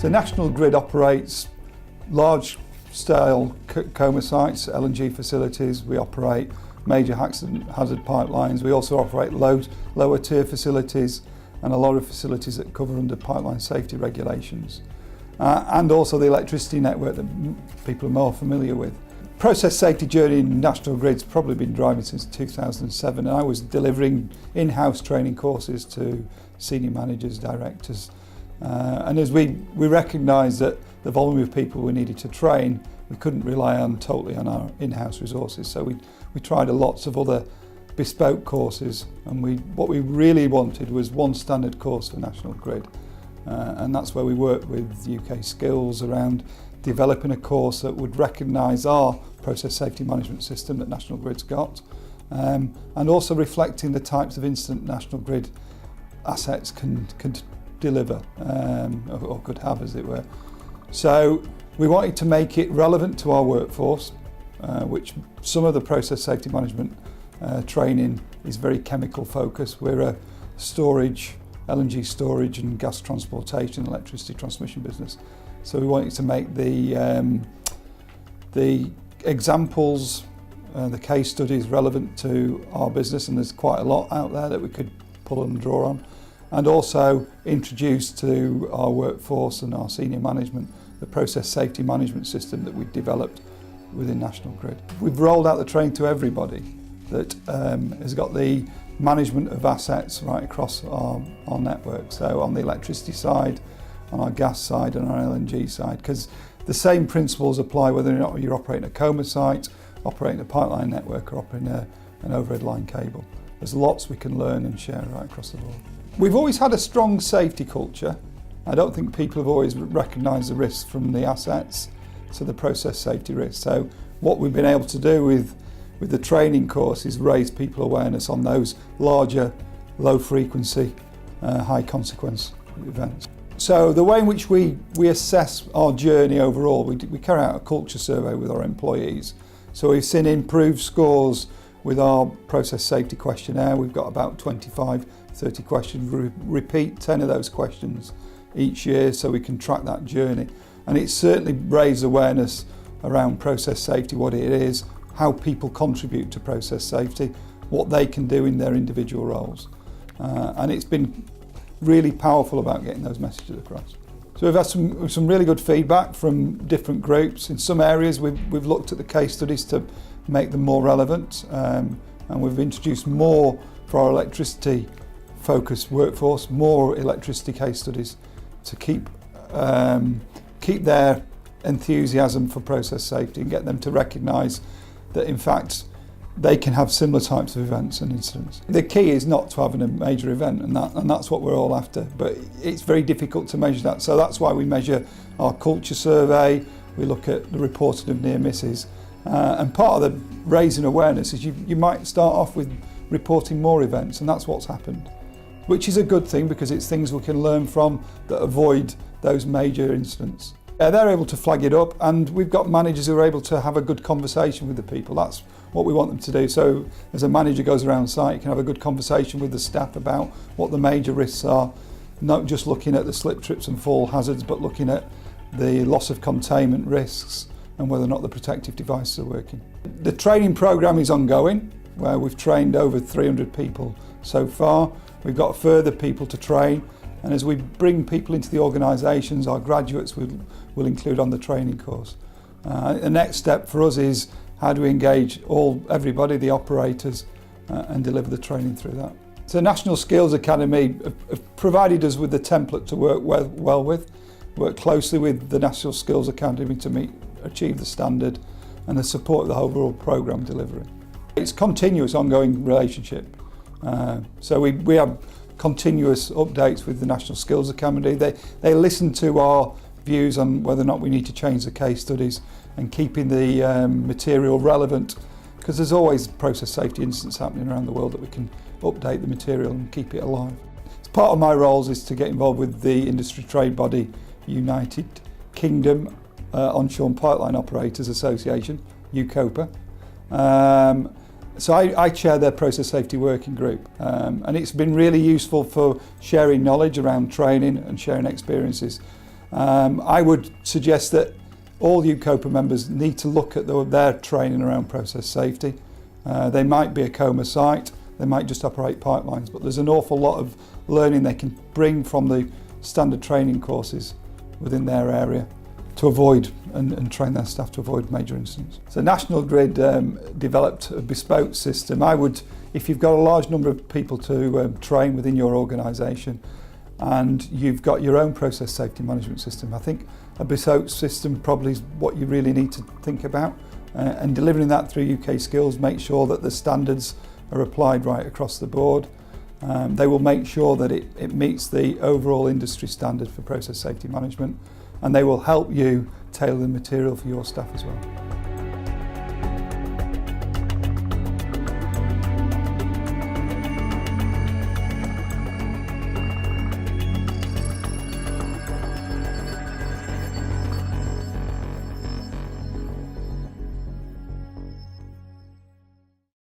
So National Grid operates large-scale Copa sites, LNG facilities. We operate major hazard pipelines. We also operate lower-tier facilities and a lot of facilities that cover under pipeline safety regulations. And also the electricity network that people are more familiar with. Process safety journey in National Grid's probably been driving since 2007, and I was delivering in-house training courses to senior managers, directors. And as we recognised that the volume of people we needed to train, we couldn't rely totally on our in-house resources. So we tried lots of other bespoke courses, and what we really wanted was one standard course for National Grid. And that's where we worked with UK Skills around developing a course that would recognise our process safety management system that National Grid's got, and also reflecting the types of incident National Grid assets can deliver, or could have, as it were. So we wanted to make it relevant to our workforce, which some of the process safety management training is very chemical focused. We're a LNG storage and gas transportation, electricity transmission business. So we wanted to make the examples, the case studies relevant to our business, and there's quite a lot out there that we could pull and draw on, and also introduce to our workforce and our senior management the process safety management system that we've developed within National Grid. We've rolled out the training to everybody that has got the management of assets right across our network. So on the electricity side, on our gas side and our LNG side, because the same principles apply whether or not you're operating a Copa site, operating a pipeline network or operating an overhead line cable. There's lots we can learn and share right across the board. We've always had a strong safety culture. I don't think people have always recognised the risks from the assets to the process safety risks. So what we've been able to do with the training course is raise people awareness on those larger, low frequency, high consequence events. So the way in which we assess our journey overall, we carry out a culture survey with our employees. So we've seen improved scores with our process safety questionnaire. We've got about 25, 30 questions. We repeat 10 of those questions each year so we can track that journey. And it's certainly raised awareness around process safety, what it is, how people contribute to process safety, what they can do in their individual roles. And it's been really powerful about getting those messages across. So we've had some really good feedback from different groups. In some areas we've looked at the case studies to make them more relevant, and we've introduced more for our electricity focused workforce, more electricity case studies to keep their enthusiasm for process safety and get them to recognise that in fact they can have similar types of events and incidents. The key is not to having a major event, and that's what we're all after, but it's very difficult to measure that. So that's why we measure our culture survey, we look at the reporting of near misses, and part of the raising awareness is you might start off with reporting more events, and that's what's happened, which is a good thing because it's things we can learn from that avoid those major incidents. They're able to flag it up, and we've got managers who are able to have a good conversation with the people. That's what we want them to do. So as a manager goes around site, you can have a good conversation with the staff about what the major risks are, not just looking at the slip, trips and fall hazards, but looking at the loss of containment risks and whether or not the protective devices are working. The training programme is ongoing, where we've trained over 300 people so far. We've got further people to train, and as we bring people into the organisations, our graduates will include on the training course. The next step for us is how do we engage everybody, the operators, and deliver the training through that. So National Skills Academy have provided us with the template to work well with, work closely with the National Skills Academy to achieve the standard and the support of the overall programme delivery. It's a continuous ongoing relationship. So we have continuous updates with the National Skills Academy. They listen to our views on whether or not we need to change the case studies and keeping the material relevant, because there's always process safety incidents happening around the world that we can update the material and keep it alive. As part of my roles is to get involved with the industry trade body United Kingdom Onshore and Pipeline Operators Association, Copa. So I chair their process safety working group, and it's been really useful for sharing knowledge around training and sharing experiences. I would suggest that all you Copa members need to look at their training around process safety. They might be a Coma site, they might just operate pipelines, but there's an awful lot of learning they can bring from the standard training courses within their area to avoid and train their staff to avoid major incidents. So National Grid developed a bespoke system. I would, if you've got a large number of people to train within your organisation and you've got your own process safety management system, I think a bespoke system probably is what you really need to think about. And delivering that through UK Skills, make sure that the standards are applied right across the board. They will make sure that it meets the overall industry standard for process safety management, and they will help you tailor the material for your staff as well.